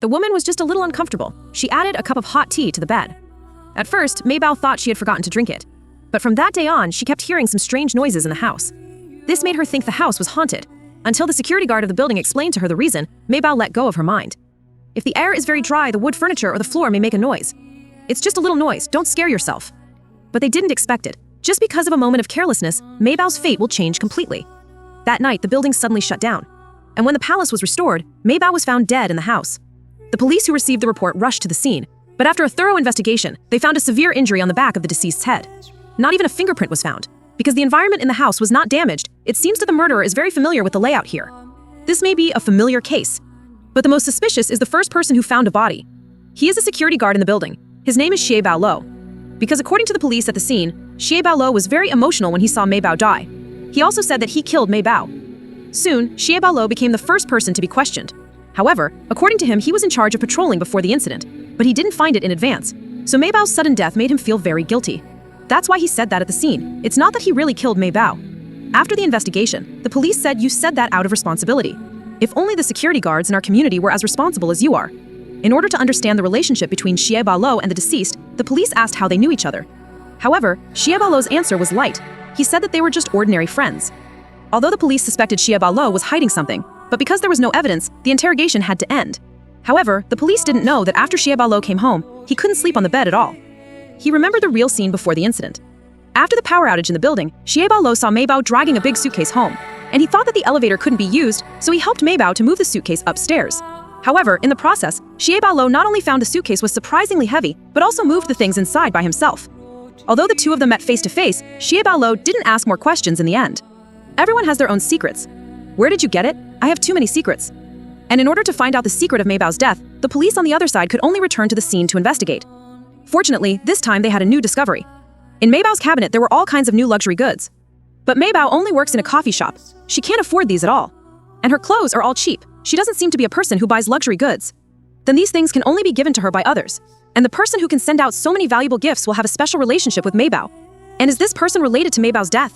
The woman was just a little uncomfortable. She added a cup of hot tea to the bed. At first, Maybelle thought she had forgotten to drink it. But from that day on, she kept hearing some strange noises in the house. This made her think the house was haunted, until the security guard of the building explained to her the reason. Maybelle let go of her mind. If the air is very dry, the wood furniture or the floor may make a noise. It's just a little noise, don't scare yourself. But they didn't expect it. Just because of a moment of carelessness, Maybelle's fate will change completely. That night, the building suddenly shut down. And when the palace was restored, Maybelle was found dead in the house. The police who received the report rushed to the scene, but after a thorough investigation, they found a severe injury on the back of the deceased's head. Not even a fingerprint was found. Because the environment in the house was not damaged, it seems that the murderer is very familiar with the layout here. This may be a familiar case, but the most suspicious is the first person who found a body. He is a security guard in the building. His name is Bao. Because according to the police at the scene, Bao was very emotional when he saw Maybelle die. He also said that he killed Maybelle. Soon, Bao became the first person to be questioned. However, according to him, he was in charge of patrolling before the incident, but he didn't find it in advance. So Maybelle's sudden death made him feel very guilty. That's why he said that at the scene. It's not that he really killed Maybelle. After the investigation, the police said you said that out of responsibility. If only the security guards in our community were as responsible as you are. In order to understand the relationship between Bao and the deceased, the police asked how they knew each other. However, Bao's answer was light. He said that they were just ordinary friends. Although the police suspected Bao was hiding something, but because there was no evidence, the interrogation had to end. However, the police didn't know that after Bao came home, he couldn't sleep on the bed at all. He remembered the real scene before the incident. After the power outage in the building, Bao saw Maybelle dragging a big suitcase home, and he thought that the elevator couldn't be used, so he helped Maybelle to move the suitcase upstairs. However, in the process, Bao not only found the suitcase was surprisingly heavy, but also moved the things inside by himself. Although the two of them met face to face, Bao didn't ask more questions in the end. Everyone has their own secrets. Where did you get it? I have too many secrets. And in order to find out the secret of Maybelle's death, the police on the other side could only return to the scene to investigate. Fortunately, this time they had a new discovery. In Maybelle's cabinet, there were all kinds of new luxury goods. But Maybelle only works in a coffee shop. She can't afford these at all. And her clothes are all cheap. She doesn't seem to be a person who buys luxury goods. Then these things can only be given to her by others. And the person who can send out so many valuable gifts will have a special relationship with Maybelle. And is this person related to Maybelle's death?